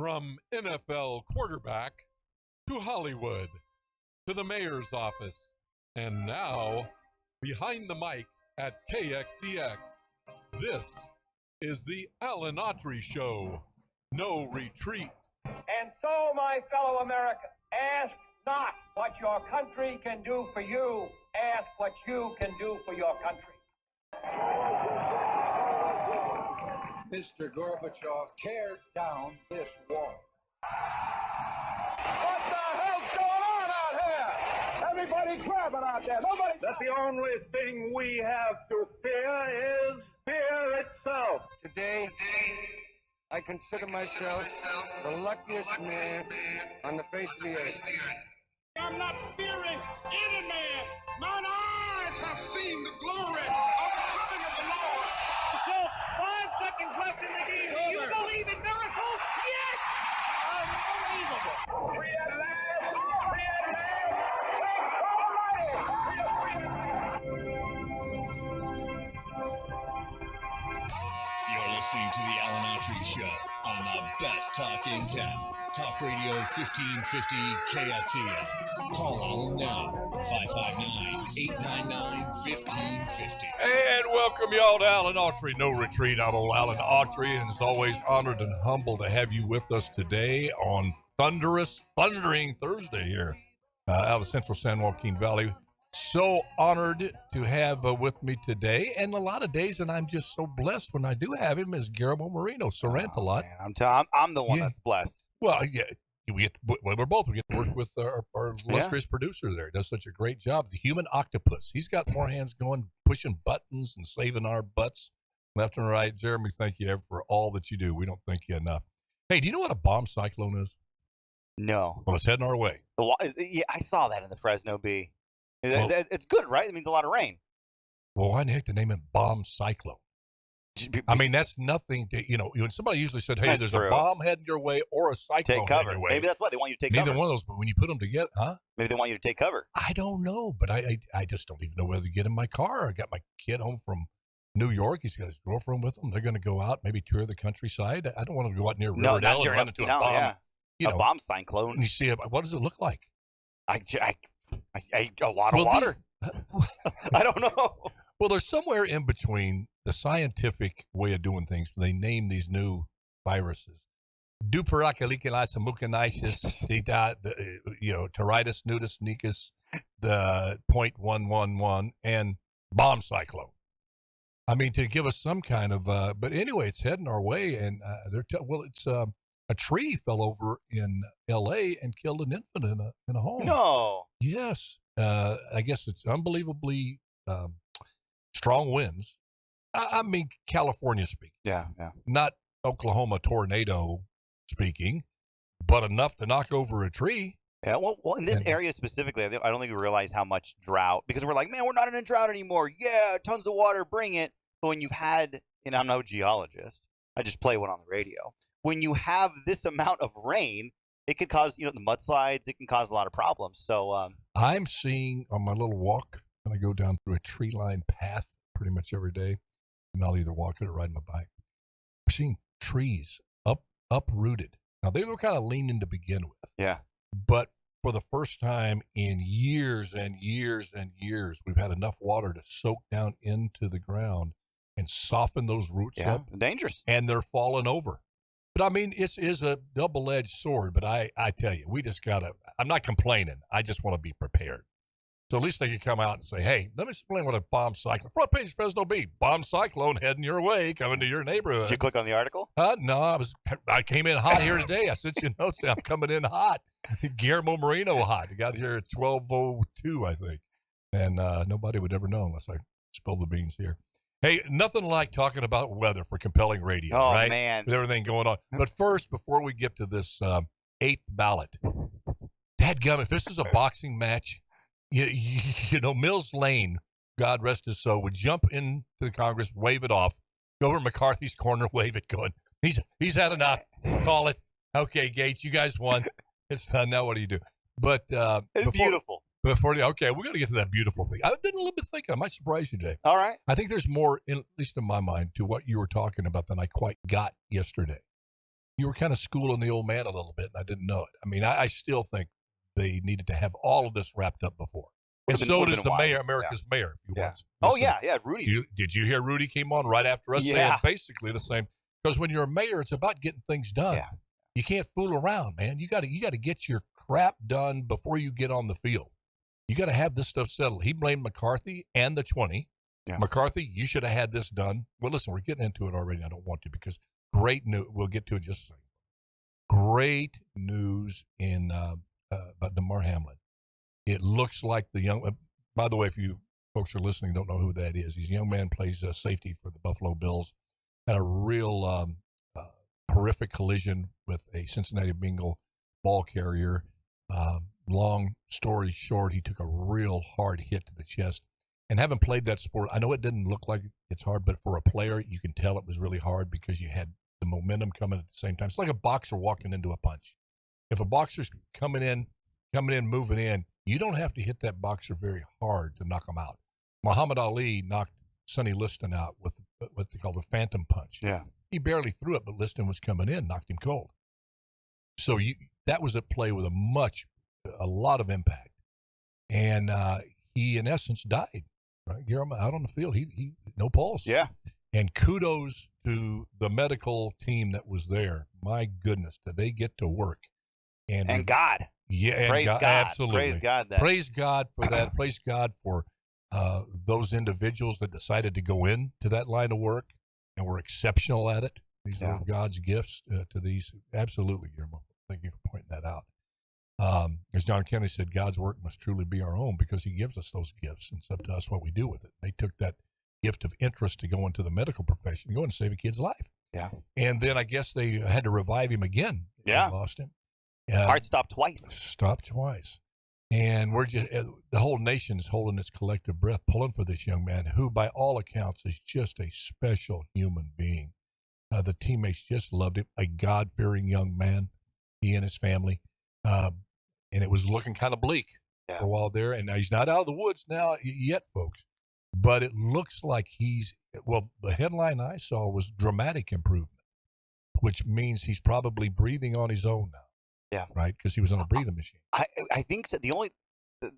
From NFL quarterback to Hollywood to the mayor's office, and now behind the mic at KXEX, this is the Alan Autry Show. No retreat. And so, my fellow Americans, ask not what your country can do for you. Ask what you can do for your country. Mr. Gorbachev, tear down this wall. What the hell's going on out here? Everybody grabbing out there. Nobody. That the only thing we have to fear is fear itself. Today, I consider myself the luckiest man on the face of the earth. I'm not fearing any man. Mine eyes have seen the glory of the coming of the Lord. So, 5 seconds left in the game. Do you believe in miracles? Yes! Unbelievable. Free at last! Free at last! You're listening to the Alan Autry Show on the best talk in town. Talk Radio 1550 KXEX. Call Alan now, 559-899-1550. And welcome y'all to Alan Autry, No Retreat. I'm old Alan Autry, and it's always honored and humble to have you with us today on thundering Thursday here out of Central San Joaquin Valley. So honored to have with me today, and a lot of days, and I'm just so blessed when I do have him, is Guillermo Moreno. Sorrento-lot. I'm the one that's blessed. Well, yeah, we get to work with our illustrious producer there. He does such a great job. The human octopus. He's got more hands going, pushing buttons and saving our butts left and right. Jeremy, thank you for all that you do. We don't thank you enough. Hey, do you know what a bomb cyclone is? No. Well, it's heading our way. Yeah, I saw that in the Fresno Bee. It's good, right? It means a lot of rain. Well, why the heck did they name it bomb cyclone? I mean, that's nothing to, when somebody usually said, hey, there's a bomb heading your way or a cyclone take cover. Heading your way. Maybe that's why they want you to take Neither cover. one of those, but when you put them together, huh? Maybe they want you to take cover. I don't know, but I just don't even know whether to get in my car. I got my kid home from New York. He's got his girlfriend with him. They're going to go out, maybe tour the countryside. I don't want to go out near Riverdale and run into a bomb. Yeah. A bomb cyclone. And you see, what does it look like? A lot of water. I don't know. Well, there's somewhere in between the scientific way of doing things. They name these new viruses. Duperacalicanasmucinitis, Teritis nudus nicus, the .111, and bomb cyclone. I mean, to give us some kind of, but anyway, it's heading our way, and it's a tree fell over in L.A. and killed an infant in a home. No. Yes. I guess it's unbelievably strong winds. I mean, California speaking. Yeah. Not Oklahoma tornado speaking, but enough to knock over a tree. Yeah, well, in this area specifically, I don't think we realize how much drought, because we're like, man, we're not in a drought anymore. Yeah, tons of water, bring it. But when you've had, I'm no geologist, I just play one on the radio. When you have this amount of rain, it could cause, the mudslides. It can cause a lot of problems. So I'm seeing on my little walk, and I go down through a tree-lined path pretty much every day, and I'll either walk it or ride my bike. I'm seeing trees uprooted. Now, they were kind of leaning to begin with. Yeah. But for the first time in years and years and years, we've had enough water to soak down into the ground and soften those roots up. Dangerous. And they're falling over. But, I mean, it is a double-edged sword. But I tell you, we just got to – I'm not complaining. I just want to be prepared. So at least they can come out and say, hey, let me explain what a bomb cyclone – front page Fresno Bee, bomb cyclone heading your way, coming to your neighborhood. Did you click on the article? No, I came in hot here today. I sent you notes. I'm coming in hot. Guillermo Moreno hot. I got here at 12:02, I think. And nobody would ever know unless I spill the beans here. Hey, nothing like talking about weather for compelling radio, right? Oh, man. With everything going on. But first, before we get to this eighth ballot, dadgum, if this is a boxing match, Mills Lane, God rest his soul, would jump into the Congress, wave it off, go over to McCarthy's corner, wave it, going, he's had enough. Call it. Okay, Gates, you guys won. It's done. Now what do you do? But it's beautiful. Okay, we're going to get to that beautiful thing. I've been a little bit thinking. I might surprise you today. All right. I think there's more, at least in my mind, to what you were talking about than I quite got yesterday. you were kind of schooling the old man a little bit, and I didn't know it. I mean, I still think they needed to have all of this wrapped up before. And so does the mayor, America's mayor. If you want. Oh, yeah, Rudy. Did you hear Rudy came on right after us saying basically the same? Because when you're a mayor, it's about getting things done. Yeah. You can't fool around, man. You got to get your crap done before you get on the field. You got to have this stuff settled. He blamed McCarthy and the 20. Yeah. McCarthy, you should have had this done. Well, listen, we're getting into it already. I don't want to because great news. We'll get to it just a second. Great news about DeMar Hamlin. It looks like the young. By the way, if you folks are listening, don't know who that is. He's a young man, plays safety for the Buffalo Bills. Had a real horrific collision with a Cincinnati Bengal ball carrier. Long story short, he took a real hard hit to the chest. And having played that sport, I know it didn't look like it's hard, but for a player, you can tell it was really hard because you had the momentum coming at the same time. It's like a boxer walking into a punch. If a boxer's coming in, moving in, you don't have to hit that boxer very hard to knock him out. Muhammad Ali knocked Sonny Liston out with what they call the phantom punch. Yeah. He barely threw it, but Liston was coming in, knocked him cold. So that was a play with a lot of impact. And he, in essence, died. Right, Guillermo, out on the field, he no pulse. Yeah. And kudos to the medical team that was there. My goodness, did they get to work? And God. Yeah, and praise God. Absolutely. Praise God. Praise God for that. Praise God for those individuals that decided to go into that line of work and were exceptional at it. These are God's gifts to these. Absolutely, Guillermo. Thank you for pointing that out. As John Kennedy said, God's work must truly be our own because he gives us those gifts, and it's up to us what we do with it. They took that gift of interest to go into the medical profession, go and save a kid's life. Yeah. And then I guess they had to revive him again. Yeah. They lost him. Heart stopped twice. Stopped twice. And we're just, the whole nation is holding its collective breath, pulling for this young man who, by all accounts, is just a special human being. The teammates just loved him, a God-fearing young man, he and his family. And it was looking kind of bleak for a while there. And now he's not out of the woods now yet, folks. But it looks like the headline I saw was dramatic improvement, which means he's probably breathing on his own now. Yeah. Right? Because he was on a breathing machine. I think so. The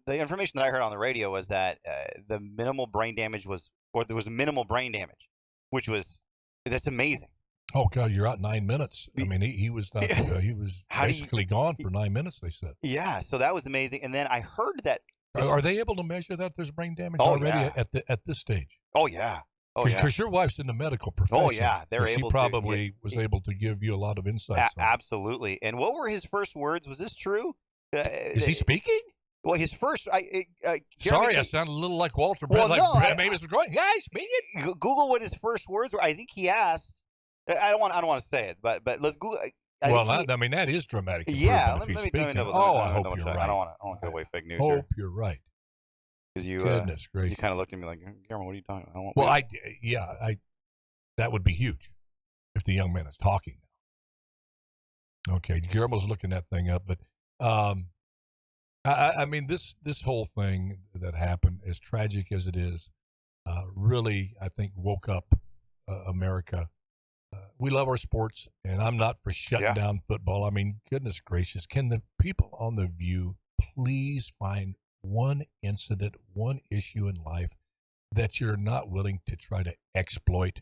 information that I heard on the radio was that the minimal brain damage there was minimal brain damage, that's amazing. Oh God, you're out 9 minutes. I mean, he was not. He was basically gone for 9 minutes. They said. Yeah, so that was amazing. And then I heard that. Are they able to measure that there's brain damage already at this stage? Oh yeah. Oh yeah. Because your wife's in the medical profession. Oh yeah, they're able. She probably was able to give you a lot of insights. Absolutely. And what were his first words? Was this true? Is he speaking? Well, his first. Sorry, I sounded a little like Walter. Well, Maybe it's going. Yeah, he's speaking. Google what his first words were. I think he asked. I don't want to say it, but let's Google. I mean that is dramatic. Yeah, let me know. I hope you're right. I don't want to give away fake news. Hope you're right. Because you, goodness gracious, you kind of looked at me like, Guillermo, what are you talking about? Well, that would be huge if the young man is talking now. Okay, Guillermo's looking that thing up, but I mean this whole thing that happened, as tragic as it is, really I think woke up America. We love our sports, and I'm not for shutting down football. I mean, goodness gracious, can the people on The View please find one incident, one issue in life that you're not willing to try to exploit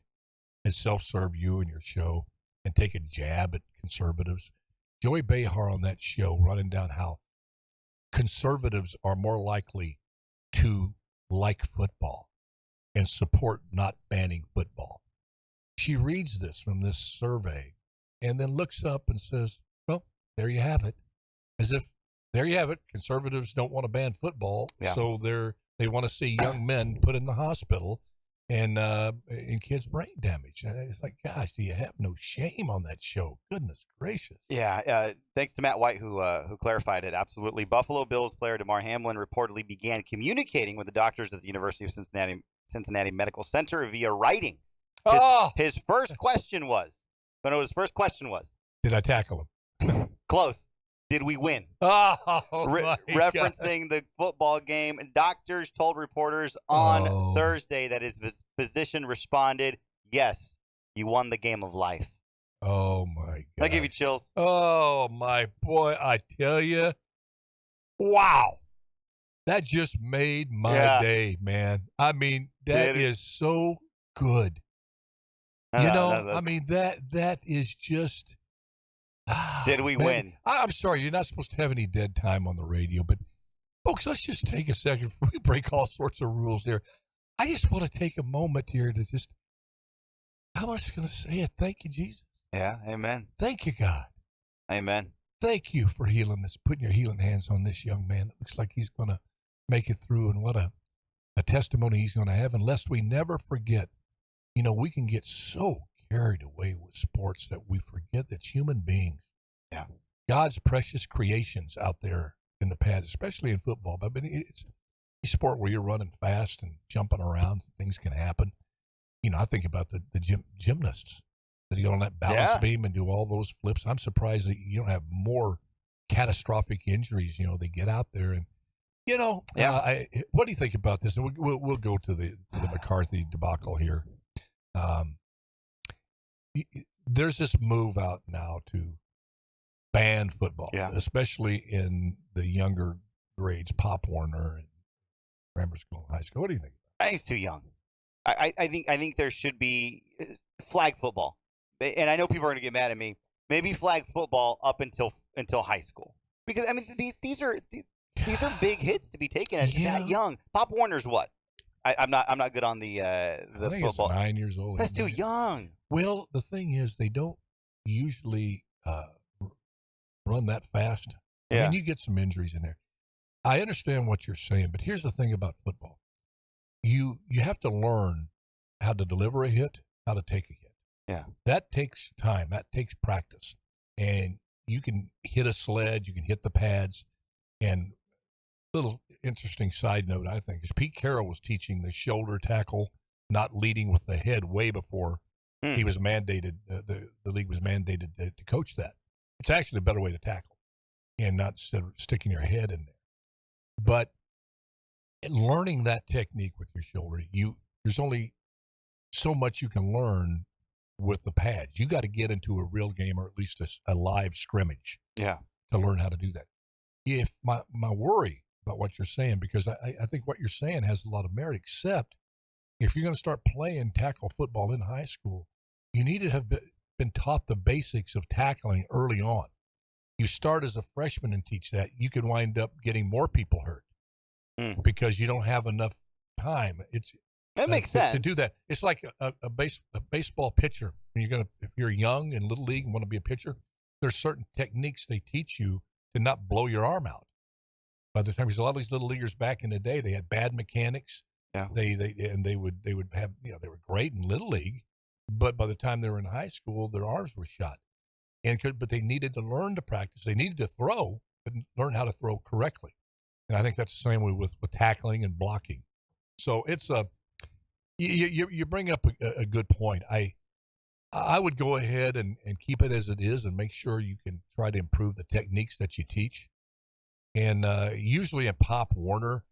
and self-serve you and your show and take a jab at conservatives? Joey Behar on that show running down how conservatives are more likely to like football and support not banning football. She reads this from this survey and then looks up and says, well, there you have it. As if, there you have it. Conservatives don't want to ban football, so they want to see young men put in the hospital and kids' brain damage. And it's like, gosh, do you have no shame on that show? Goodness gracious. Yeah, thanks to Matt White who clarified it. Absolutely. Buffalo Bills player DeMar Hamlin reportedly began communicating with the doctors at the University of Cincinnati Medical Center via writing. His first question was, did I tackle him? Close. Did we win? Referencing the football game. Doctors told reporters on Thursday that his physician responded, yes, you won the game of life. Oh, my God. That gave you chills. Oh, my boy. I tell you. Wow. That just made my day, man. I mean, that is so good. I mean, that is just. Did we win? I'm sorry. You're not supposed to have any dead time on the radio, but folks, let's just take a second before we break all sorts of rules here. I just want to take a moment here to just. I was just going to say it. Thank you, Jesus. Yeah, amen. Thank you, God. Amen. Thank you for healing this, putting your healing hands on this young man. It looks like he's going to make it through, and what a testimony he's going to have. And lest we never forget, we can get so carried away with sports that we forget that human beings, God's precious creations out there in the pads, especially in football. But it's a sport where you're running fast and jumping around. Things can happen. I think about the gymnasts that get on that balance beam and do all those flips. I'm surprised that you don't have more catastrophic injuries. They get out there and, what do you think about this? And we'll go to the McCarthy debacle here. There's this move out now to ban football, especially in the younger grades, Pop Warner and grammar school and high school. What do you think? I think it's too young. I think there should be flag football, and I know people are going to get mad at me. Maybe flag football up until high school, because I mean these are big hits to be taken at that young. Pop Warner's what? I'm not good on the I think football. It's 9 years old. That's too young. Well, the thing is, they don't usually run that fast. I mean, you get some injuries in there. I understand what you're saying, but here's the thing about football. You have to learn how to deliver a hit, how to take a hit. Yeah. That takes time. That takes practice. And you can hit a sled, you can hit the pads. And little interesting side note, I think, is Pete Carroll was teaching the shoulder tackle, not leading with the head way before he was mandated, the league was mandated to coach that. It's actually a better way to tackle and not sticking your head in there. But learning that technique with your shoulder, there's only so much you can learn with the pads. You got to get into a real game or at least a live scrimmage to learn how to do that. If my worry about what you're saying, because I think what you're saying has a lot of merit, except if you're going to start playing tackle football in high school, you need to have been taught the basics of tackling early on. You start as a freshman and teach that, you could wind up getting more people hurt because you don't have enough time. That makes sense to do that. It's like a baseball pitcher. If you're young in little league and want to be a pitcher, there's certain techniques they teach you to not blow your arm out. By the time, because a lot of these little leaguers back in the day, they had bad mechanics. Yeah. They would have, they were great in little league, but by the time they were in high school, their arms were shot. But they needed to learn to practice. They needed to throw, but learn how to throw correctly. And I think that's the same way with tackling and blocking. So it's you bring up a good point. I would go ahead and keep it as it is and make sure you can try to improve the techniques that you teach. And usually in Pop Warner,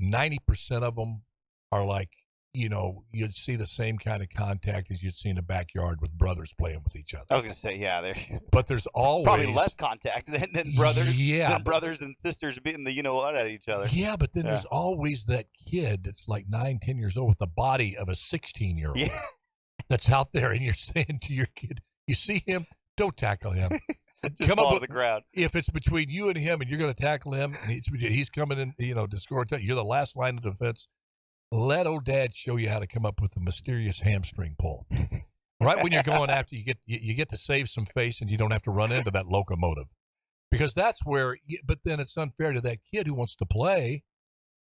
90% of them are like, you'd see the same kind of contact as you'd see in the backyard with brothers playing with each other. I was going to say, but there's always probably less contact than brothers. Than brothers and sisters beating the what at each other. Yeah, but then there's always that kid that's like 9, 10 years old with the body of a 16-year-old that's out there, and you're saying to your kid, you see him, don't tackle him. Just fall to the ground. If it's between you and him and you're going to tackle him, and he's coming in, to score, you're the last line of defense. Let old dad show you how to come up with a mysterious hamstring pull. Right when you're going after, you get to save some face and you don't have to run into that locomotive. Because that's where, but then it's unfair to that kid who wants to play,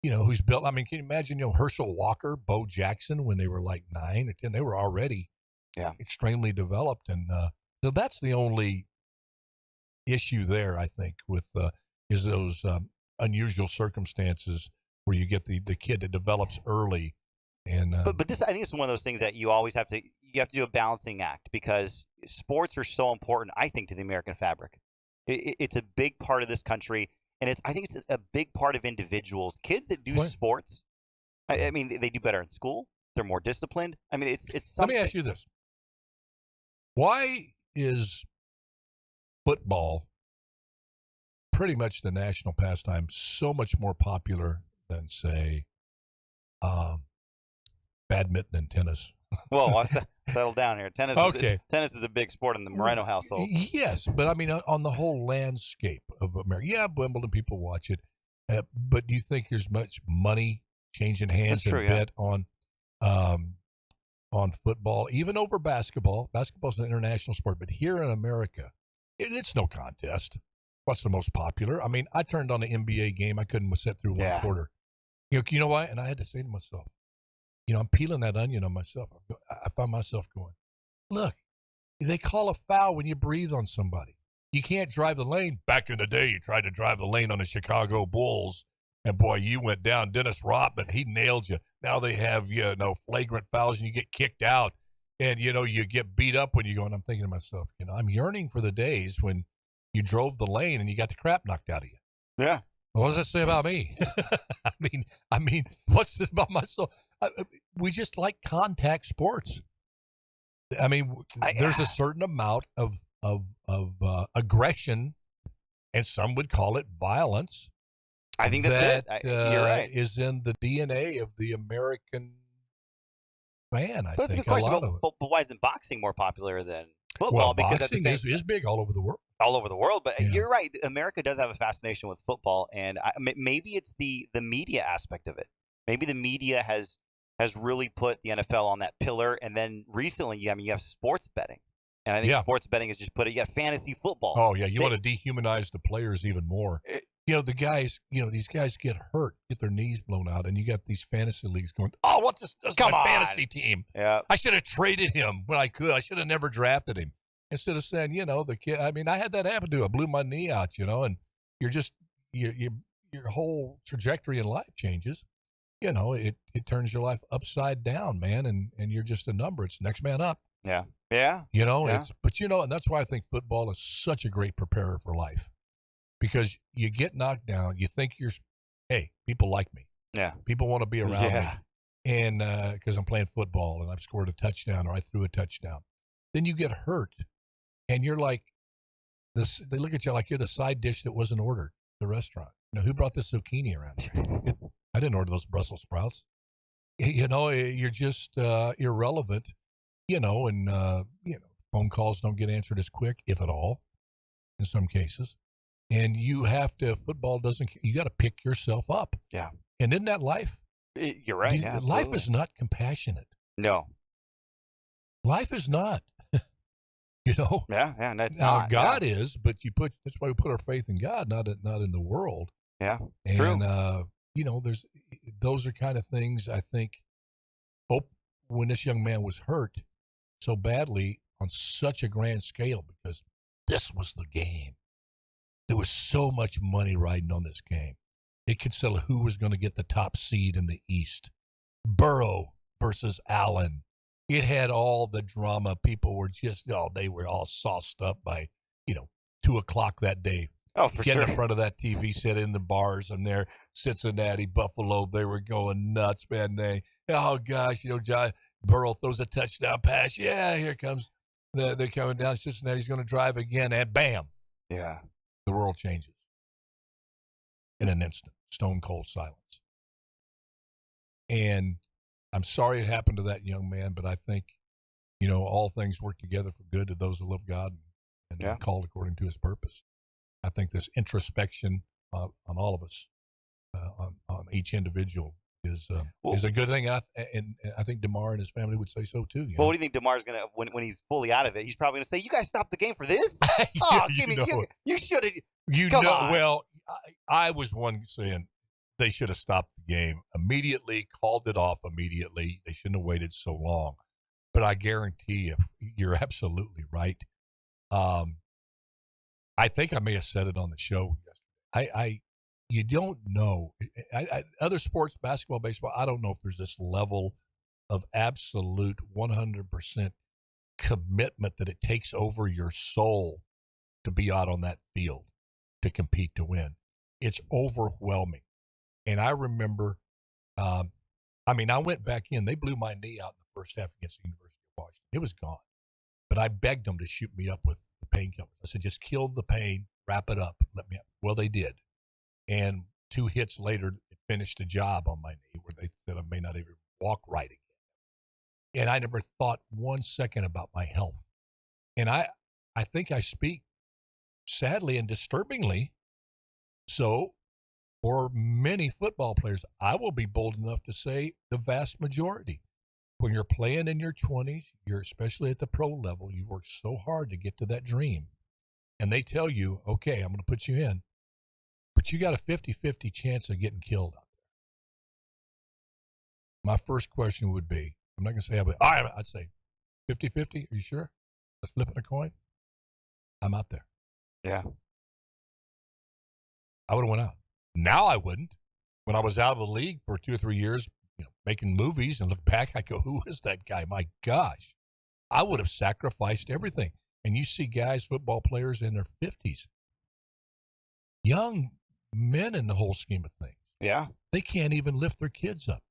who's built. I mean, can you imagine, Herschel Walker, Bo Jackson, when they were like 9 or 10, they were already extremely developed. And so that's the only issue there, I think, with is those unusual circumstances where you get the kid that develops early. And but this, I think, it's one of those things that you always have to do a balancing act, because sports are so important, I think, to the American fabric. It's a big part of this country, and I think it's a big part of individuals. Kids that do sports, I mean, they do better in school. They're more disciplined. I mean, it's something. Let me ask you this: why is football, pretty much the national pastime, so much more popular than, say, badminton and tennis? Well, let's settle down here. Tennis is a big sport in the Moreno household. Yes, but I mean, on the whole landscape of America, yeah, Wimbledon, people watch it. But do you think there's much money changing hands That's true, and bet on football, even over basketball? Basketball's an international sport, but here in America, it's no contest. What's the most popular? I mean, I turned on the NBA game. I couldn't sit through one quarter. You know why? And I had to say to myself, I'm peeling that onion on myself. I found myself going, look, they call a foul when you breathe on somebody. You can't drive the lane. Back in the day, you tried to drive the lane on the Chicago Bulls, and boy, you went down. Dennis Rodman, he nailed you. Now they have, flagrant fouls, and you get kicked out, and, you get beat up when you go. And I'm thinking to myself, I'm yearning for the days when you drove the lane and you got the crap knocked out of you. Yeah. What does that say about me? I mean, what's this about myself? We just like contact sports. I mean, there's a certain amount of aggression, and some would call it violence. I think that's it. You're right. Is in the DNA of the American fan. I think that's a good question. A lot of it. But why isn't boxing more popular than football? Well, because boxing is big all over the world. All over the world, but you're right. America does have a fascination with football, and maybe it's the media aspect of it. Maybe the media has really put the NFL on that pillar, and then recently, you have sports betting, and I think sports betting is just you got fantasy football. Oh yeah, you want to dehumanize the players even more. The guys, these guys get hurt, get their knees blown out, and you got these fantasy leagues going, oh, what's this? Come on, fantasy team. Yeah, I should have traded him when I could. I should have never drafted him. Instead of saying, the kid, I mean, I had that happen to me. I blew my knee out, and you're just, your whole trajectory in life changes. It turns your life upside down, man, and you're just a number. It's next man up. Yeah. Yeah. And that's why I think football is such a great preparer for life. Because you get knocked down, you think hey, people like me. Yeah. People want to be around me. And because I'm playing football and I've scored a touchdown or I threw a touchdown. Then you get hurt. And you're like, they look at you like you're the side dish that wasn't ordered at the restaurant. Who brought the zucchini around here? I didn't order those Brussels sprouts. You're just irrelevant, and phone calls don't get answered as quick, if at all, in some cases. And you got to pick yourself up. Yeah. And isn't that life? You're right. Life is not compassionate. No. Life is not. Yeah, and that's now not, God is, but that's why we put our faith in God, not in the world. Yeah, and true. Those are kind of things I think. When this young man was hurt so badly on such a grand scale, because this was the game. There was so much money riding on this game. It could settle who was going to get the top seed in the East. Burrow versus Allen. It had all the drama. People were they were all sauced up by, 2:00 that day. Oh, for sure. Get in front of that TV set in the bars and there, Cincinnati, Buffalo, they were going nuts, man. Oh gosh, Burrow throws a touchdown pass. Yeah, here comes, they're coming down. Cincinnati's going to drive again, and bam. Yeah. The world changes in an instant. Stone cold silence. And I'm sorry it happened to that young man, but I think, all things work together for good to those who love God and are called according to his purpose. I think this introspection on all of us, on each individual, is a good thing. And I think DeMar and his family would say so too. Well, what do you think DeMar's going to, when he's fully out of it, he's probably going to say, you guys stopped the game for this? You should have. Come on. Well, I was one saying, they should have stopped the game immediately, called it off immediately. They shouldn't have waited so long. But I guarantee you, you're absolutely right. I think I may have said it on the show yesterday. You don't know. Other sports, basketball, baseball, I don't know if there's this level of absolute 100% commitment that it takes over your soul to be out on that field, to compete, to win. It's overwhelming. And I remember, I went back in. They blew my knee out in the first half against the University of Washington. It was gone. But But I begged them to shoot me up with the painkillers. I said, just kill the pain, wrap it up, let me up. Well, they did. And 2 hits later, it finished the job on my knee where they said I may not even walk right again. And I never thought 1 second about my health. And I think I speak sadly and disturbingly so for many football players. I will be bold enough to say the vast majority. When you're playing in your 20s, you're especially at the pro level, you work so hard to get to that dream. And they tell you, okay, I'm going to put you in, but you got a 50-50 chance of getting killed out there. My first question would be, I'm not going to say, I'd say 50-50. Are you sure? Let's flip a coin. I'm out there. Yeah. I would have went out. Now I wouldn't. When I was out of the league for 2 or 3 years, making movies and look back, I go, who is that guy? My gosh. I would have sacrificed everything. And you see guys, football players in their 50s, young men in the whole scheme of things. Yeah. They can't even lift their kids up.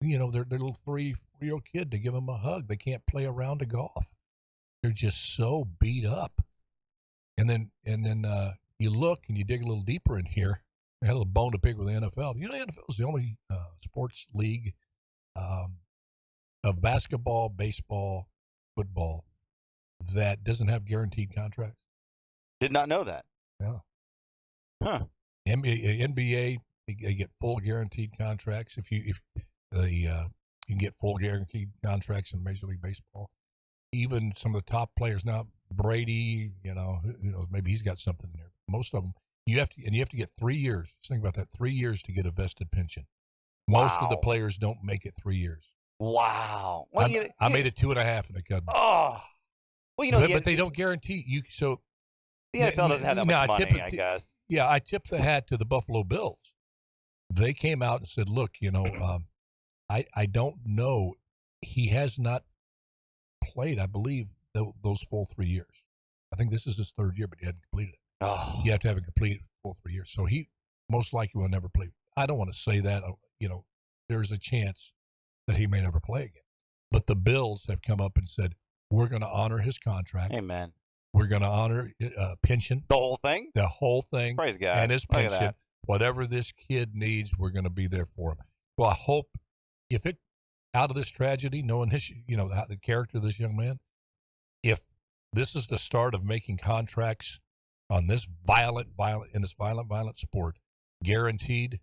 Their little 3-year-old kid to give them a hug. They can't play a round of golf. They're just so beat up. And then you look and you dig a little deeper in here. I had a little bone to pick with the NFL. The NFL is the only sports league of basketball, baseball, football that doesn't have guaranteed contracts. Did not know that. Yeah. Huh. NBA, they get full guaranteed contracts. You can get full guaranteed contracts in Major League Baseball. Even some of the top players now, Brady, maybe he's got something there. Most of them, you have to get 3 years. Just think about that, 3 years to get a vested pension. Most of the players don't make it 3 years. Wow. Well, I made it 2.5 and I cut. Oh. Well, but they don't guarantee you. So the NFL doesn't have that much money, I guess. Yeah, I tipped the hat to the Buffalo Bills. They came out and said, look, I don't know. He has not played, I believe, those full 3 years. I think this is his 3rd year, but he hadn't completed it. Oh. You have to have it completed full 3 years. So he most likely will never play. I don't want to say that. There's a chance that he may never play again. But the Bills have come up and said, we're going to honor his contract. Amen. We're going to honor pension. The whole thing? The whole thing. Praise God. And his pension. Whatever this kid needs, we're going to be there for him. Well, I hope out of this tragedy, knowing this, the character of this young man, if this is the start of making contracts on this violent sport guaranteed,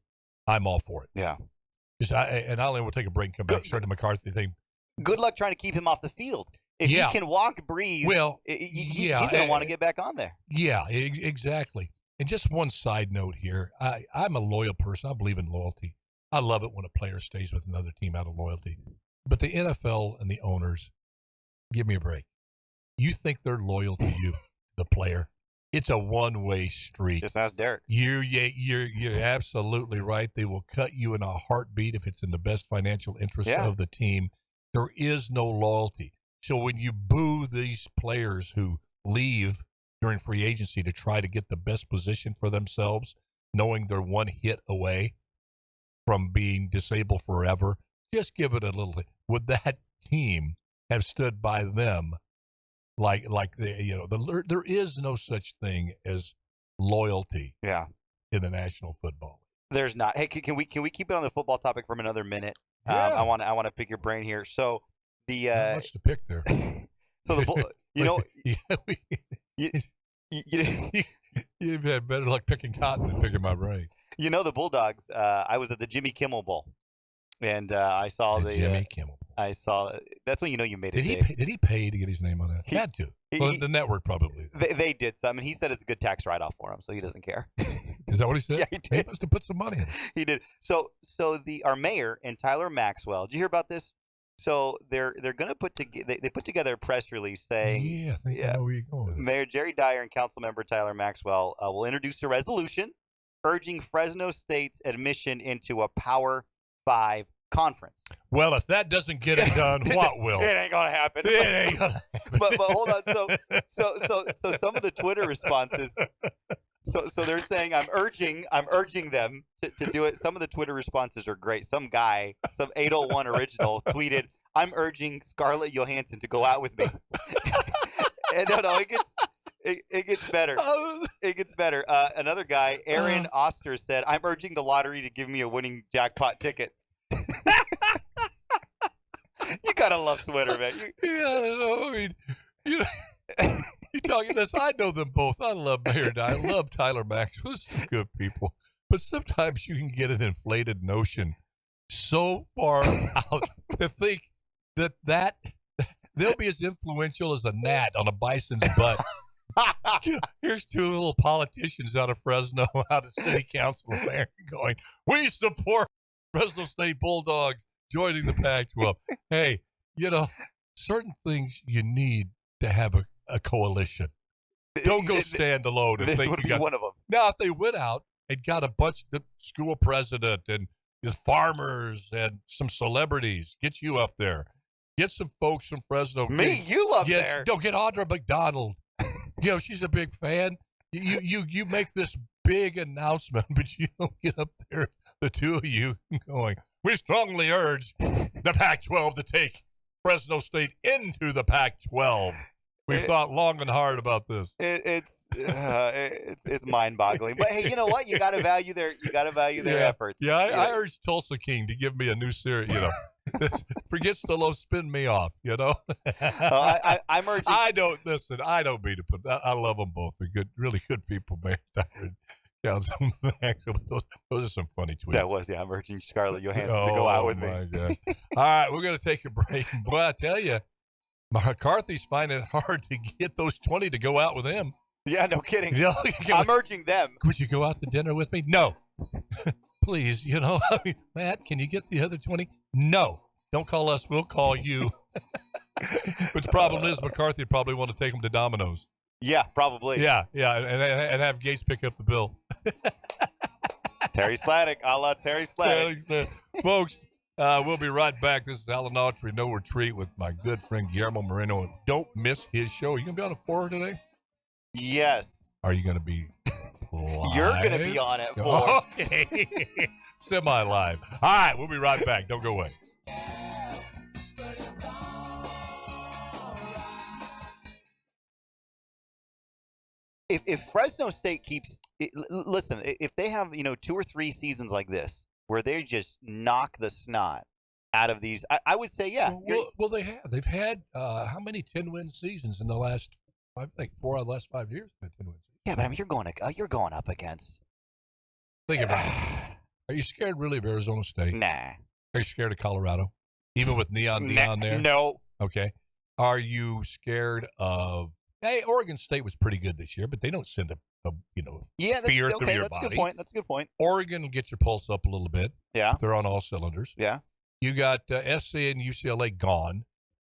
I'm all for it. Yeah. And I only will take a break and come back. Start the McCarthy thing. Good luck trying to keep him off the field. If he can walk, breathe, he's going to want to get back on there. Yeah, exactly. And just one side note here. I'm a loyal person. I believe in loyalty. I love it when a player stays with another team out of loyalty. But the NFL and the owners, give me a break. You think they're loyal to you, the player? It's a one-way street. Just ask Derek. You're absolutely right. They will cut you in a heartbeat if it's in the best financial interest of the team. There is no loyalty. So when you boo these players who leave during free agency to try to get the best position for themselves, knowing they're one hit away from being disabled forever, just give it a little. Would that team have stood by them? Like there is no such thing as loyalty. Yeah. In the National Football League. There's not. Hey, can we keep it on the football topic for another minute? Yeah. I want to pick your brain here. So the not much to pick there. So you've had better luck picking cotton than picking my brain. The Bulldogs. I was at the Jimmy Kimmel Bowl, and I saw the Jimmy Kimmel. I saw. That's when you made it. Did he pay to get his name on that? He had to. The network probably. They did some, and he said it's a good tax write-off for him, so he doesn't care. Is that what he said? Yeah, he did. He must have put some money in. He did. So our mayor and Tyler Maxwell. Did you hear about this? So they're going to put together. They put together a press release saying, I think I know where you're going with this. Mayor Jerry Dyer and Councilmember Tyler Maxwell will introduce a resolution urging Fresno State's admission into a Power 5 conference. Well, if that doesn't get it done, what will? It ain't gonna happen. It ain't gonna happen. But hold on. So some of the Twitter responses. So they're saying I'm urging them to do it. Some of the Twitter responses are great. Some guy, some 801 original tweeted, "I'm urging Scarlett Johansson to go out with me." No, it gets better. It gets better. Another guy, Aaron Oster, said, "I'm urging the lottery to give me a winning jackpot ticket." You gotta love Twitter, man. I mean, you know, you talking this? I know them both. I love Mayor. I love Tyler Maxwell. Some good people, but sometimes you can get an inflated notion so far out to think that they'll be as influential as a gnat on a bison's butt. Here's two little politicians out of Fresno, out of city council there, going, "We support Fresno State Bulldogs joining the Pac-12." Hey, certain things you need to have a coalition. Don't go stand alone. This would be one of them. Now, if they went out and got a bunch of the school president and the farmers and some celebrities, get you up there. Get some folks from Fresno. You up there. Go get Audra McDonald. She's a big fan. You make this big announcement, but you don't get up there, the two of you, going, "We strongly urge the Pac-12 to take Fresno State into the Pac-12. We've thought long and hard about this." It's mind-boggling. But hey, you know what? You gotta value their efforts. Yeah, I urge Tulsa King to give me a new series. Forget Stallone, spin me off. I'm urging. I don't mean to put. I love them both. They're good, really good people, man. Those are some funny tweets. That was, I'm urging Scarlett Johansson to go out with me. Gosh. All right, we're going to take a break. Boy, I tell you, McCarthy's finding it hard to get those 20 to go out with him. Yeah, no kidding. I'm urging them. Would you go out to dinner with me? No. Please, Matt, can you get the other 20? No. Don't call us. We'll call you. But the problem is McCarthy probably want to take them to Domino's. Yeah, probably. Yeah, and have Gates pick up the bill. Terry Sladek, a la Terry Sladek. Folks, we'll be right back. This is Alan Autry, No Retreat, with my good friend Guillermo Moreno. Don't miss his show. Are you going to be on at 4 today? Yes. Are you going to be live? You're going to be on at 4. Okay. Semi-live. All right, we'll be right back. Don't go away. If Fresno State keeps listen, if they have 2 or 3 seasons like this where they just knock the snot out of these, I would say Well, they have. They've had how many 10-win seasons in the last? I think 4 out of the last 5 years. 10-win seasons. Yeah, but I mean you're going up against. Think about it. Are you scared really of Arizona State? Nah. Are you scared of Colorado, even with Neon Dion there? No. Okay. Are you scared of? Hey, Oregon State was pretty good this year, but they don't send a fear through your body. That's a good point. Oregon will get your pulse up a little bit. Yeah. They're on all cylinders. Yeah. You got SC and UCLA gone.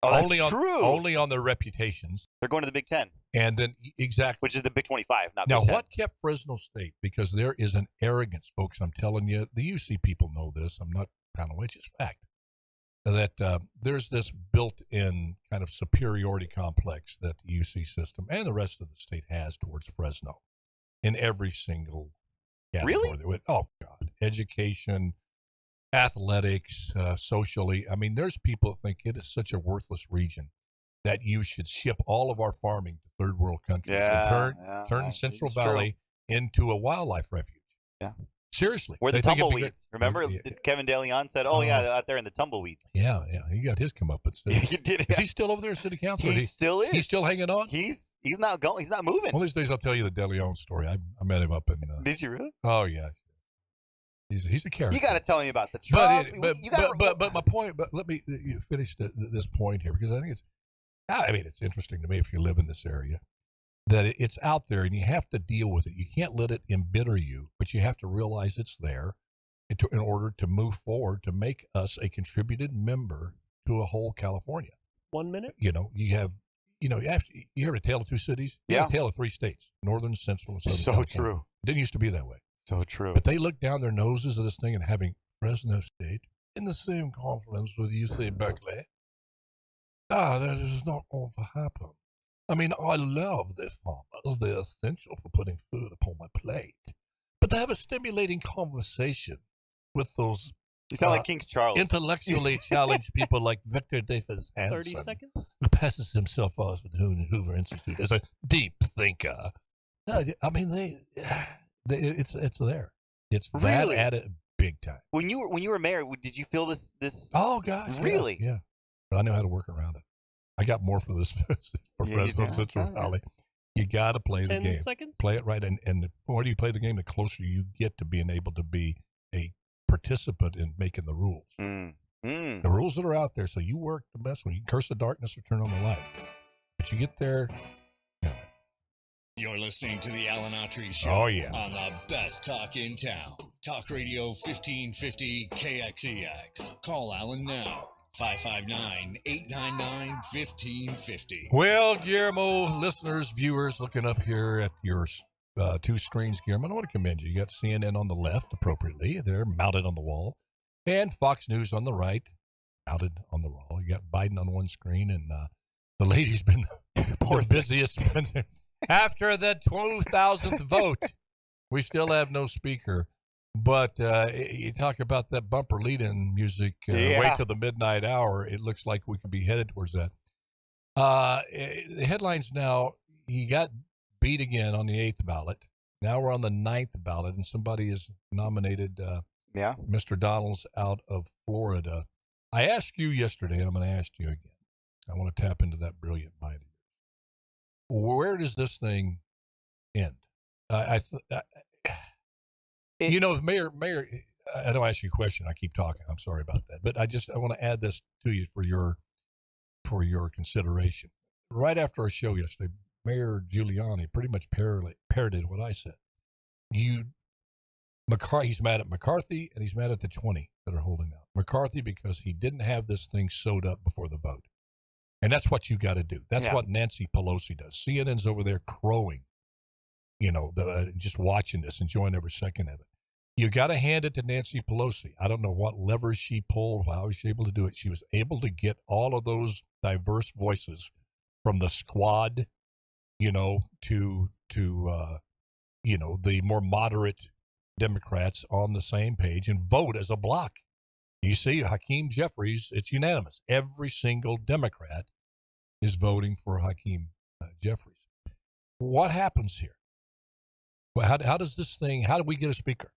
Oh, that's true. Only on their reputations. They're going to the Big Ten. And then, exactly. Which is the Big 25, not now, Big 10. What kept Fresno State? Because there is an arrogance, folks. I'm telling you, the UC people know this. I'm not kind of, it's just fact. That there's this built-in kind of superiority complex that the UC system and the rest of the state has towards Fresno in every single category. Really? Oh, God. Education, athletics, socially. I mean, there's people that think it is such a worthless region that you should ship all of our farming to third world countries and turn Central Valley into a wildlife refuge. Yeah. Seriously. Where the tumbleweeds. Remember? Kevin DeLeon said, out there in the tumbleweeds. Yeah. He got his comeuppance. He did. Is he still over there in city council? He still is. He's still hanging on? He's not going. He's not moving. One of these days I'll tell you the DeLeon story. I met him up in... Did you really? Oh, yeah. He's a character. You got to tell me about the truck. But my point, but let me finish this point here, because I think it's interesting to me if you live in this area, that it's out there and you have to deal with it. You can't let it embitter you, but you have to realize it's there in order to move forward, to make us a contributed member to a whole California. 1 minute? You have you heard a tale of two cities? You have a tale of 3 states, northern, central, and southern California. True. It didn't used to be that way. So true. But they look down their noses at this thing and having Fresno State in the same conference with UC Berkeley. That is not going to happen. I mean, I love their farmers. They're essential for putting food upon my plate. But to have a stimulating conversation with those You sound like King Charles. Intellectually challenged people like Victor Davis Hanson, 30 seconds? who passes himself off with the Hoover Institute as a deep thinker. I mean, it's there. It's that Really? at it big time. When you were mayor, did you feel this? Oh gosh, Really? Yeah. But I know how to work around it. I got more for this for Yeah, you Fresno do. Central Valley. You got to play the 10 game. seconds? Play it right, and the more you play the game, the closer you get to being able to be a participant in making the rules. The rules that are out there, so you work the best one. You curse the darkness or turn on the light. But you get there. You're listening to the Alan Autry Show. Oh, yeah. On the best talk in town. Talk Radio 1550 KXEX. Call Alan now. 559-899-1550. Well, Guillermo, listeners, viewers, looking up here at your two screens, Guillermo, I want to commend you. You got CNN on the left, appropriately. They're mounted on the wall. And Fox News on the right, mounted on the wall. You got Biden on one screen, and the lady's been the busiest. After the 2000th vote, we still have no speaker. But you talk about that bumper lead-in music, wait till the midnight hour. It looks like we could be headed towards that. The headlines now, he got beat again on the 8th ballot. Now we're on the 9th ballot, and somebody has nominated Mr. Donalds out of Florida. I asked you yesterday, and I'm going to ask you again. I want to tap into that brilliant mind. Where does this thing end? You know, Mayor, I don't ask you a question. I keep talking. I'm sorry about that. But I want to add this to you for your consideration. Right after our show yesterday, Mayor Giuliani pretty much parroted what I said. He's mad at McCarthy, and he's mad at the 20 that are holding out. McCarthy because he didn't have this thing sewed up before the vote. And that's what you got to do. That's what Nancy Pelosi does. CNN's over there crowing, just watching this, enjoying every second of it. You got to hand it to Nancy Pelosi. I don't know what levers she pulled, how was she able to do it. She was able to get all of those diverse voices from the squad, to the more moderate Democrats on the same page and vote as a block. You see, Hakeem Jeffries, it's unanimous. Every single Democrat is voting for Hakeem Jeffries. What happens here? Well, how does this thing, how do we get a speaker?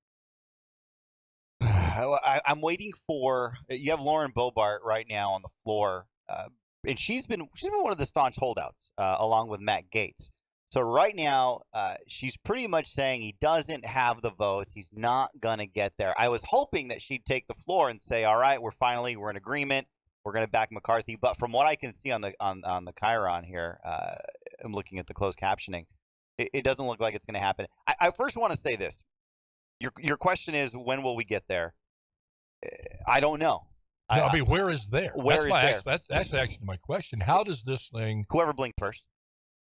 I'm waiting for, you have Lauren Boebert right now on the floor, and she's been one of the staunch holdouts, along with Matt Gaetz. So right now, she's pretty much saying he doesn't have the votes. He's not going to get there. I was hoping that she'd take the floor and say, all right, we're in agreement. We're going to back McCarthy. But from what I can see on the Chiron here, I'm looking at the closed captioning, it doesn't look like it's going to happen. I first want to say this. Your question is, when will we get there? I don't know. No, I mean, where is there? There? That's actually my question. How does this thing... Whoever blinked first.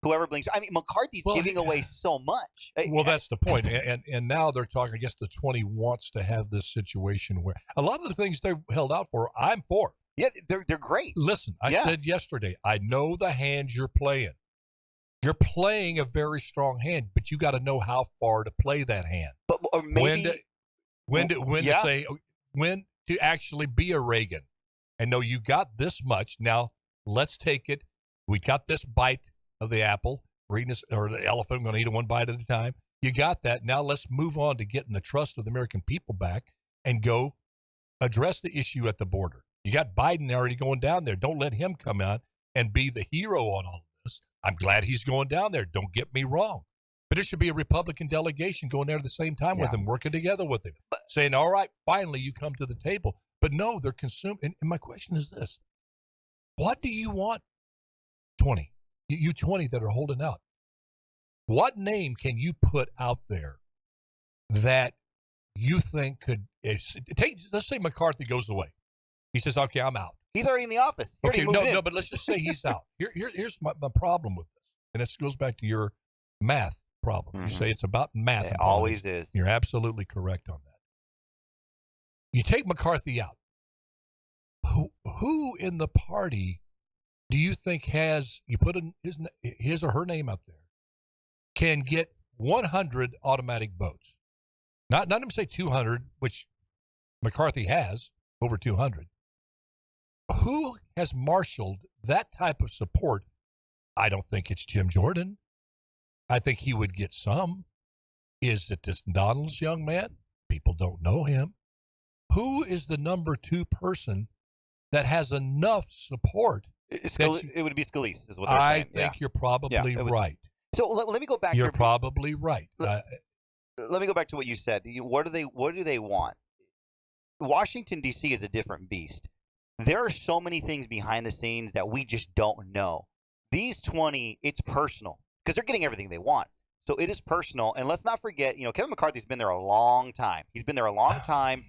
Whoever blinks. I mean, McCarthy's giving away so much. Well, that's the point. And now they're talking, I guess the 20 wants to have this situation where a lot of the things they held out for, I'm for. Yeah, they're great. Listen, I said yesterday, I know the hand you're playing. You're playing a very strong hand, but you got to know how far to play that hand. But or maybe when to actually be a Reagan and know you got this much. Now let's take it. We got this bite of the apple, or the elephant. I'm going to eat it one bite at a time. You got that. Now let's move on to getting the trust of the American people back and go address the issue at the border. You got Biden already going down there. Don't let him come out and be the hero on all of this. I'm glad he's going down there. Don't get me wrong. But it should be a Republican delegation going there at the same time with him, working together with him, saying, all right, finally you come to the table. But no, they're consumed. And my question is this. What do you want, 20? You 20 that are holding out. What name can you put out there that you think could let's say McCarthy goes away. He says, okay, I'm out. He's already in the office. No, but let's just say he's out. Here's my problem with this. And it goes back to your math problem. Mm-hmm. You say it's about math. It always is. You're absolutely correct on that. You take McCarthy out. Who in the party do you think you put his or her name up there, can get 100 automatic votes? Not even say 200, which McCarthy has. over 200. Who has marshaled that type of support? I don't think it's Jim Jordan. I think he would get some. Is it this Donald's young man? People don't know him. Who is the number 2 person that has enough support? It would be Scalise, is what they're I saying. think you're probably right. So let me go back. You're probably right. Let me go back to what you said. What do they want? Washington, D.C. is a different beast. There are so many things behind the scenes that we just don't know. These 20, it's personal because they're getting everything they want. So it is personal. And let's not forget, Kevin McCarthy's been there a long time. He's been there a long time.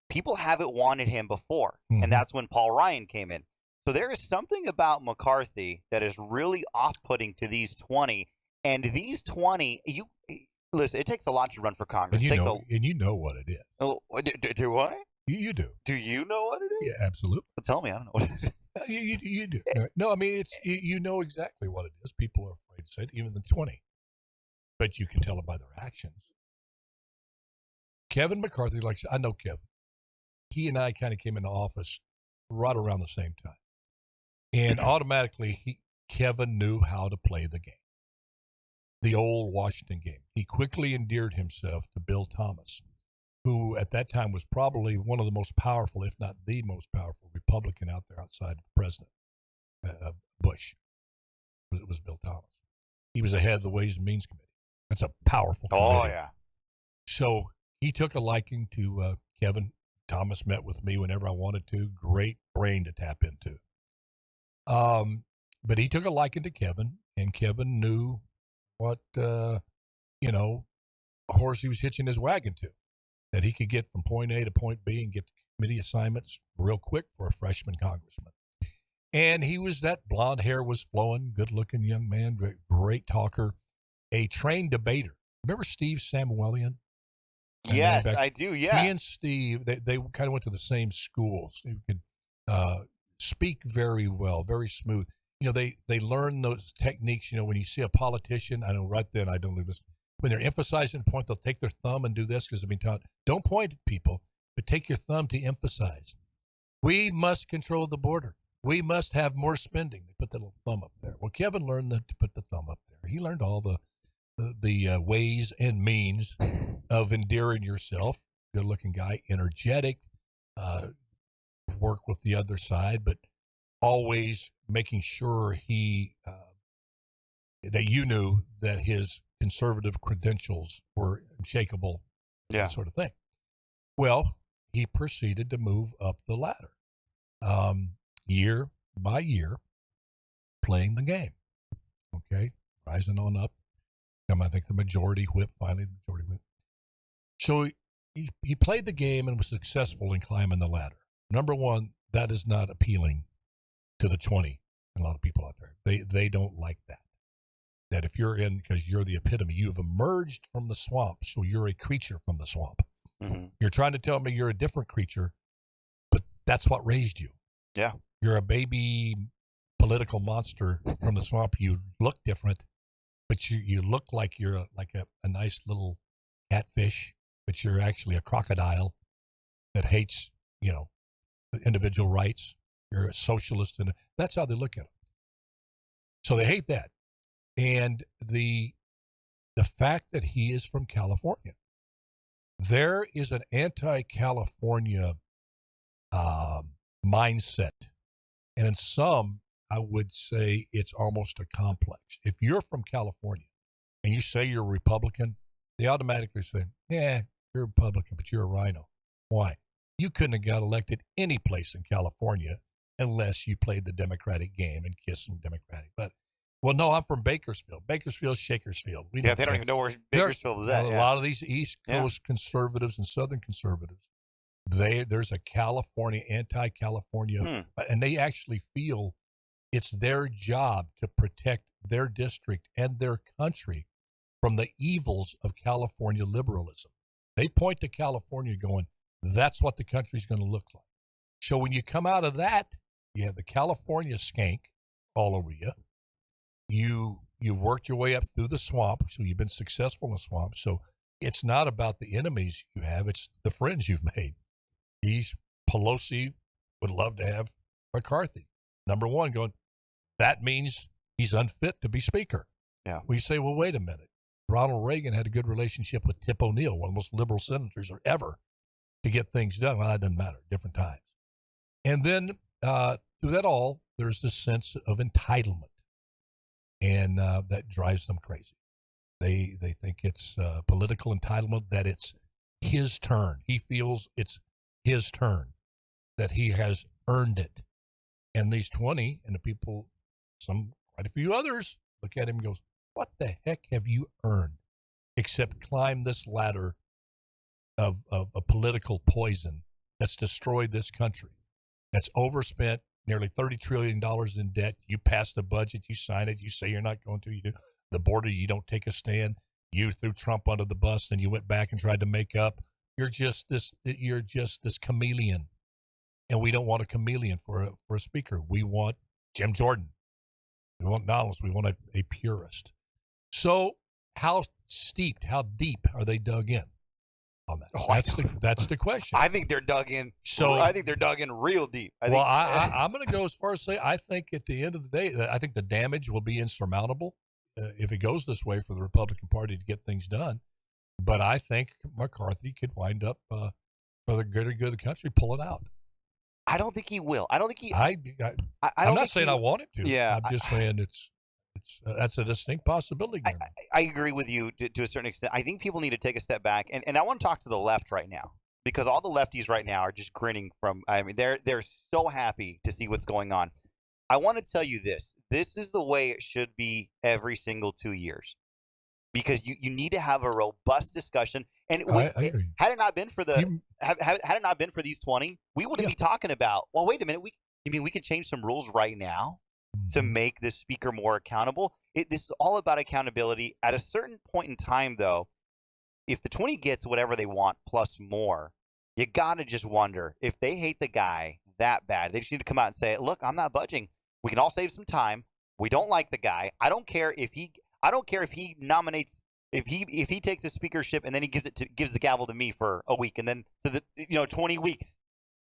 People haven't wanted him before. And that's when Paul Ryan came in. So there is something about McCarthy that is really off-putting to these 20. And these 20, listen, it takes a lot to run for Congress. And you know what it is. Oh, do I? You do. Do you know what it is? Yeah, absolutely. Well, tell me, I don't know what it is. You do. No, I mean, you know exactly what it is. People are afraid to say it, even the 20. But you can tell it by their actions. Kevin McCarthy, I know Kevin. He and I kind of came into office right around the same time. And automatically, Kevin knew how to play the game. The old Washington game. He quickly endeared himself to Bill Thomas, who at that time was probably one of the most powerful, if not the most powerful Republican out there outside of the president, Bush. It was Bill Thomas. He was the head of the Ways and Means Committee. That's a powerful committee. Oh, yeah. So he took a liking to Kevin. Thomas met with me whenever I wanted to. Great brain to tap into. But he took a liking to Kevin, and Kevin knew what, horse he was hitching his wagon to, that he could get from point A to point B and get committee assignments real quick for a freshman congressman. And he was that blonde hair was flowing, good-looking young man, great talker, a trained debater. Remember Steve Samuelian? Yes, I do, yeah. He and Steve, they kind of went to the same schools. He could speak very well, very smooth. They learn those techniques. When you see a politician, I know right then, I don't listen. When they're emphasizing a point, they'll take their thumb and do this because they've been taught, don't point at people, but take your thumb to emphasize. We must control the border. We must have more spending. They put that little thumb up there. Well, Kevin learned to put the thumb up there. He learned all the ways and means of endearing yourself. Good-looking guy, energetic, work with the other side, but always making sure that you knew that his conservative credentials were unshakable, that sort of thing. Well, he proceeded to move up the ladder, year by year, playing the game. Okay, rising on up. I think the majority whip, finally the majority whip. So he played the game and was successful in climbing the ladder. Number one, that is not appealing to the 20. A lot of people out there, they don't like that. That if you're in, because you're the epitome, you've emerged from the swamp, so you're a creature from the swamp. Mm-hmm. You're trying to tell me you're a different creature, but that's what raised you. Yeah. You're a baby political monster from the swamp. You look different, but you look like you're a nice little catfish, but you're actually a crocodile that hates, individual rights. You're a socialist, and that's how they look at it. So they hate that. And the fact that he is from California, there is an anti-California mindset. And in some, I would say it's almost a complex. If you're from California and you say you're a Republican, they automatically say, yeah, you're a Republican, but you're a rhino. Why? You couldn't have got elected any place in California unless you played the Democratic game and kissed some Democratic. But, well, no, I'm from Bakersfield. Bakersfield, Shakersfield. They don't even know where Bakersfield is at. A lot of these East Coast conservatives and Southern conservatives, there's a California, anti-California, and they actually feel it's their job to protect their district and their country from the evils of California liberalism. They point to California going, that's what the country's going to look like. So when you come out of that, you have the California skank all over you. You've worked your way up through the swamp, so you've been successful in the swamp. So it's not about the enemies you have, it's the friends you've made. He's Pelosi would love to have McCarthy. Number one, going, that means he's unfit to be speaker. Yeah. We say, well, wait a minute. Ronald Reagan had a good relationship with Tip O'Neill, one of the most liberal senators ever, to get things done. Well, that doesn't matter, different times. And then through that all, there's this sense of entitlement, and that drives them crazy. They think it's political entitlement, that it's his turn. He feels it's his turn, that he has earned it. And these 20, and the people, quite a few others, look at him and goes, what the heck have you earned except climb this ladder of a political poison that's destroyed this country, that's overspent nearly $30 trillion in debt. You pass the budget, you sign it, you say you're not going to, you do. The border, you don't take a stand. You threw Trump under the bus, and you went back and tried to make up. You're just this chameleon. And we don't want a chameleon for a speaker. We want Jim Jordan. We want Donalds. We want a purist. So how deep are they dug in on that? That's the question. I think they're dug in. I think they're dug in real deep. I'm going to go as far as say I think at the end of the day, I think the damage will be insurmountable if it goes this way for the Republican Party to get things done. But I think McCarthy could wind up, for the greater good of the country, pull it out. I don't think he will. I don't think he. I'm not saying I want him to. Yeah, I'm just saying that's a distinct possibility. I agree with you to a certain extent. I think people need to take a step back, and I want to talk to the left right now, because all the lefties right now are just grinning they're so happy to see what's going on. I want to tell you this. This is the way it should be every single 2 years. Because you need to have a robust discussion, and had it not been for had it not been for these 20, we wouldn't be talking about. Well, wait a minute. We could change some rules right now to make this speaker more accountable. This is all about accountability. At a certain point in time, though, if the 20 gets whatever they want plus more, you gotta just wonder if they hate the guy that bad. They just need to come out and say, "Look, I'm not budging. We can all save some time. We don't like the guy. I don't care if he nominates, if he takes a speakership and then he gives the gavel to me for a week, and then to the 20 weeks.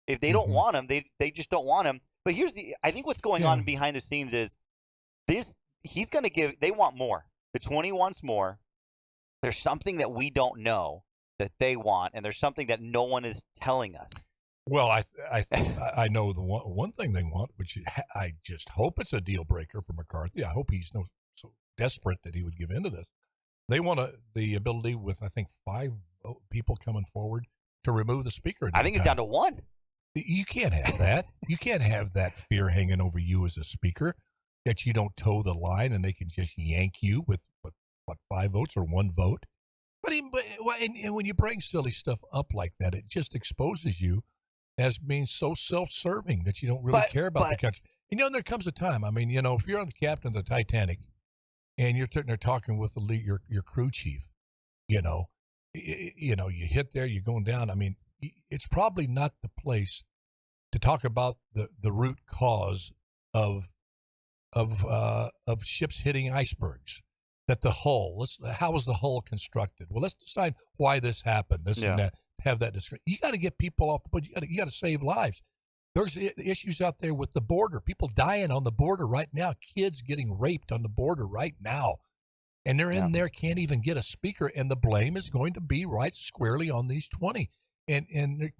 If they don't want him, they just don't want him. But I think what's going on behind the scenes is he's going to give. They want more. The 20 wants more. There's something that we don't know that they want, and there's something that no one is telling us. Well, I know the one thing they want, which I just hope it's a deal breaker for McCarthy. I hope he's so desperate that he would give in to this. They want the ability with, I think, 5 people coming forward to remove the speaker. I think it's down to 1. You can't have that. You can't have that fear hanging over you as a speaker, that you don't toe the line and they can just yank you with, 5 votes or 1 vote. But when you bring silly stuff up like that, it just exposes you as being so self-serving that you don't really care about the country. There comes a time, if you're on the captain of the Titanic and you're sitting there talking with your crew chief, you hit there, you're going down. It's probably not the place to talk about the root cause of ships hitting icebergs. That the hull, how was the hull constructed? Well, let's decide why this happened. And that, have that discussion. You got to get people off the boat. You got to save lives. There's issues out there with the border. People dying on the border right now. Kids getting raped on the border right now. And they're in there, can't even get a speaker. And the blame is going to be right squarely on these 20. And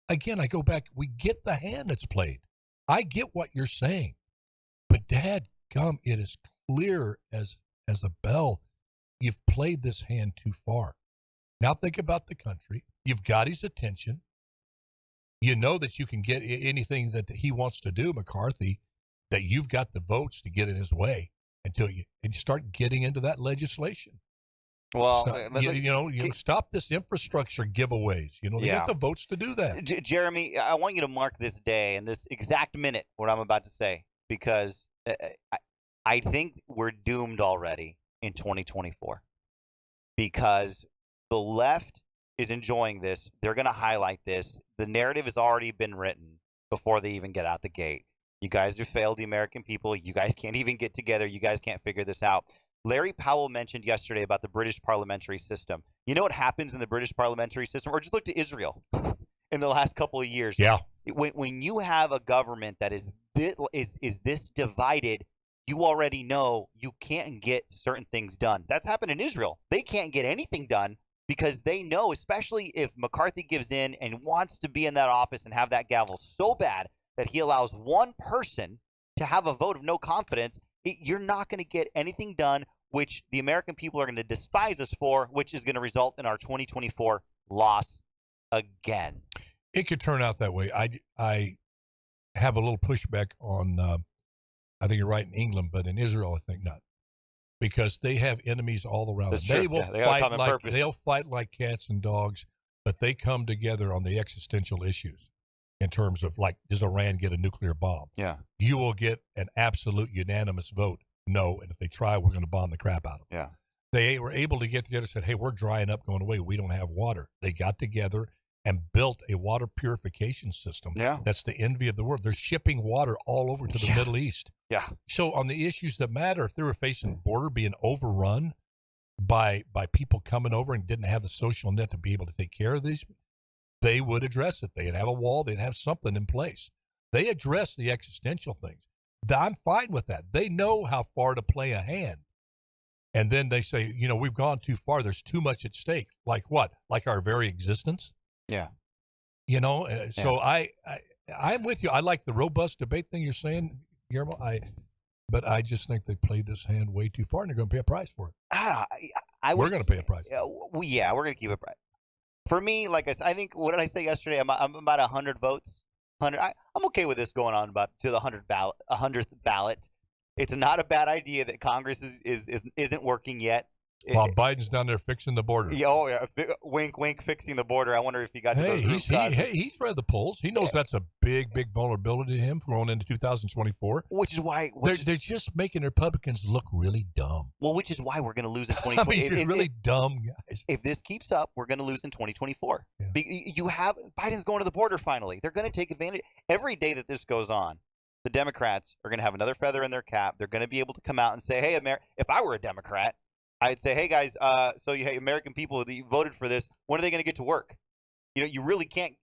again, I go back. We get the hand that's played. I get what you're saying. But dadgum, it is clear as a bell. You've played this hand too far. Now think about the country. You've got his attention. You know that you can get anything that he wants to do, McCarthy, that you've got the votes to get in his way until you start getting into that legislation. Well, so, stop this infrastructure giveaways. They got the votes to do that. Jeremy, I want you to mark this day and this exact minute what I'm about to say, because I think we're doomed already in 2024, because the left is enjoying this. They're going to highlight this. The narrative has already been written before they even get out the gate. You guys have failed the American people. You guys can't even get together. You guys can't figure this out. Larry Powell mentioned yesterday about the British parliamentary system. You know what happens in the British parliamentary system? Or just look to Israel. in the last couple of years. Yeah. When you have a government that is this divided, you already know you can't get certain things done. That's happened in Israel. They can't get anything done because they know, especially if McCarthy gives in and wants to be in that office and have that gavel so bad that he allows one person to have a vote of no confidence, you're not going to get anything done, which the American people are going to despise us for, which is going to result in our 2024 loss again. It could turn out that way. I have a little pushback on, I think you're right in England, but in Israel, I think not. Because they have enemies all around them. They will they'll fight like cats and dogs, but they come together on the existential issues in terms of, like, does Iran get a nuclear bomb? Yeah. You will get an absolute unanimous vote, no, and if they try, we're going to bomb the crap out of them. Yeah. They were able to get together and said, hey, we're drying up, going away. We don't have water. They got together and built a water purification system. Yeah. That's the envy of the world. They're shipping water all over to the Middle East. Yeah. So on the issues that matter, if they were facing the border being overrun by people coming over and didn't have the social net to be able to take care of these, they would address it. They'd have a wall. They'd have something in place. They address the existential things. I'm fine with that. They know how far to play a hand. And then they say, we've gone too far. There's too much at stake. Like what? Like our very existence? Yeah. So I'm with you. I like the robust debate thing you're saying, Guillermo. But I just think they played this hand way too far, and they're going to pay a price for it. We're going to pay a price. Yeah, we're going to keep a price. For me, like I think, what did I say yesterday? I'm about 100 votes. 100. I'm okay with this going on about to the 100th ballot. It's not a bad idea that Congress isn't working yet. While Biden's down there fixing the border. Yeah, wink, wink, fixing the border. I wonder if he got to those root causes. He's read the polls. He knows that's a big, big vulnerability to him going into 2024. Which is why they're just making Republicans look really dumb. Well, which is why we're going to lose in 2024. You're really dumb guys. If this keeps up, we're going to lose in 2024. Yeah. You have Biden's going to the border finally. They're going to take advantage. Every day that this goes on, the Democrats are going to have another feather in their cap. They're going to be able to come out and say, hey, if I were a Democrat, I'd say, hey, guys, American people that voted for this, when are they going to get to work? You really can't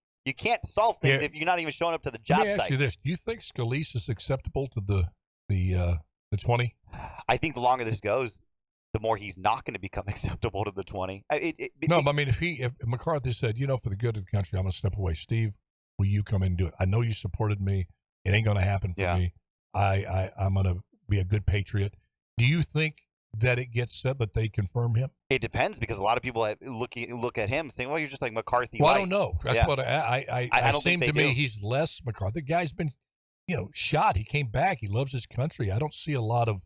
solve things if you're not even showing up to the job site. Let me ask you this. Do you think Scalise is acceptable to the 20? I think the longer this goes, the more he's not going to become acceptable to the 20. If McCarthy said, for the good of the country, I'm going to step away. Steve, will you come in and do it? I know you supported me. It ain't going to happen for me. I'm going to be a good patriot. Do you think that it gets said that they confirm him? It depends, because a lot of people look at him saying, well, you're just like McCarthy. Well, I don't know. That's what I don't seem think to me he's less McCarthy. The guy's been, shot. He came back. He loves his country. I don't see a lot of,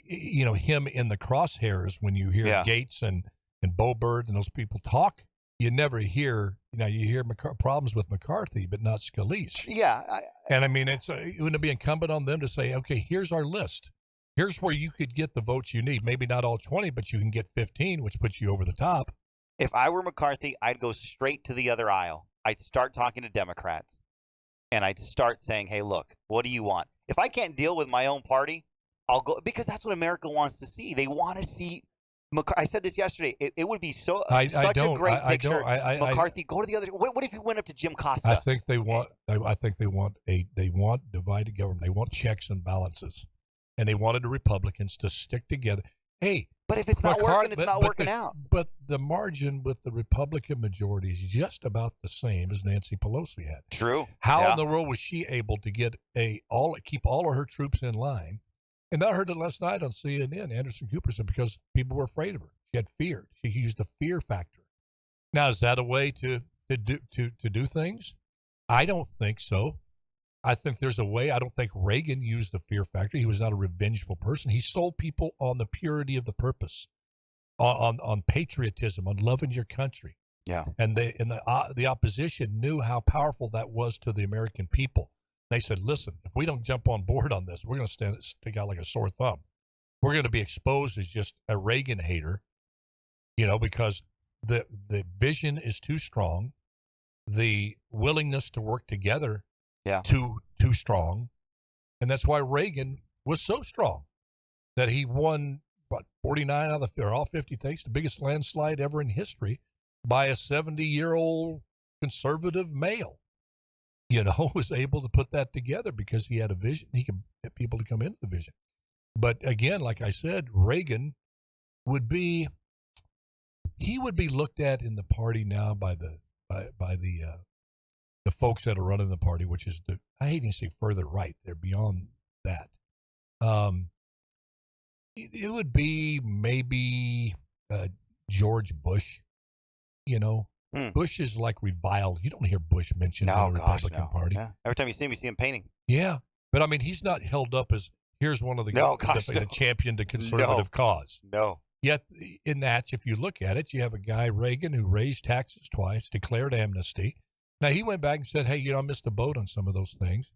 him in the crosshairs when you hear Gates and Bo Bird and those people talk. You never hear, you hear problems with McCarthy, but not Scalise. Yeah. Wouldn't it be incumbent on them to say, okay, here's our list. Here's where you could get the votes you need. Maybe not all 20, but you can get 15, which puts you over the top. If I were McCarthy, I'd go straight to the other aisle. I'd start talking to Democrats, and I'd start saying, hey, look, what do you want? If I can't deal with my own party, I'll go, because that's what America wants to see. They want to see I said this yesterday. It would be such a great picture. McCarthy, go to the other. What if you went up to Jim Costa? I think they want divided government. They want checks and balances. And they wanted the Republicans to stick together. Hey, but if it's not working, it's not working out. But the margin with the Republican majority is just about the same as Nancy Pelosi had. True. How in the world was she able to get keep all of her troops in line? And I heard it last night on CNN. Anderson Cooper said because people were afraid of her. She had fear. She used the fear factor. Now, is that a way to do things? I don't think so. I think there's a way. I don't think Reagan used the fear factor. He was not a revengeful person. He sold people on the purity of the purpose, on patriotism, on loving your country. Yeah. And the opposition knew how powerful that was to the American people. They said, listen, if we don't jump on board on this, we're going to stick out like a sore thumb. We're going to be exposed as just a Reagan hater, because the vision is too strong. The willingness to work together too strong. And that's why Reagan was so strong that he won, 49 out of all 50 states, the biggest landslide ever in history by a 70-year-old conservative male, was able to put that together because he had a vision. He could get people to come into the vision. But again, like I said, Reagan would be looked at in the party now by the folks that are running the party, which is I hate to say further right. They're beyond that. It would be maybe George Bush. Bush is like reviled. You don't hear Bush mentioned in the Republican Party. Yeah. Every time you see him painting. Yeah, but I mean, he's not held up as here's one of the champion the conservative cause. No. Yet in that, if you look at it, you have a guy Reagan who raised taxes twice, declared amnesty. Now he went back and said, "Hey, I missed the boat on some of those things,"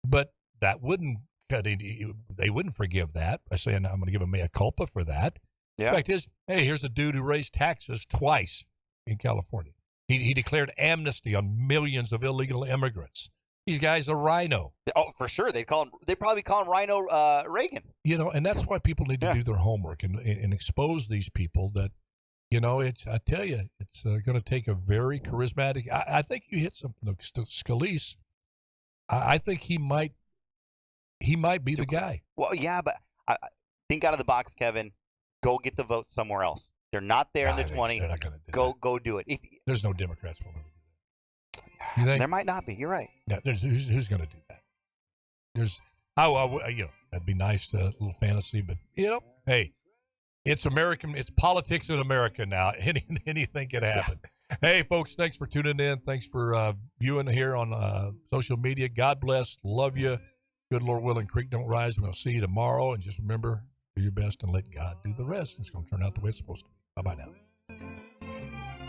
but that wouldn't cut any. They wouldn't forgive that by saying, "I'm going to give a mea culpa for that." Yeah. The fact is, hey, here's a dude who raised taxes twice in California. He declared amnesty on millions of illegal immigrants. These guys are rhino. Oh, for sure. They'd probably call him Rhino Reagan. And that's why people need to do their homework and expose these people that, I tell you, it's going to take a very charismatic. I think you hit something. Scalise, I think he might be the guy. Well, yeah, but think out of the box, Kevin. Go get the vote somewhere else. They're not there in the 20. They're not going to do Go that. Go do it. There's no Democrats willing to do that. You think? There might not be. You're right. Yeah, who's going to do that? That'd be nice, a little fantasy, but hey, it's American. It's politics in America now. Anything can happen. Yeah. Hey, folks, thanks for tuning in. Thanks for viewing here on social media. God bless. Love you. Good Lord willing, creek don't rise. We'll see you tomorrow. And just remember, do your best and let God do the rest. It's going to turn out the way it's supposed to be. Bye-bye now.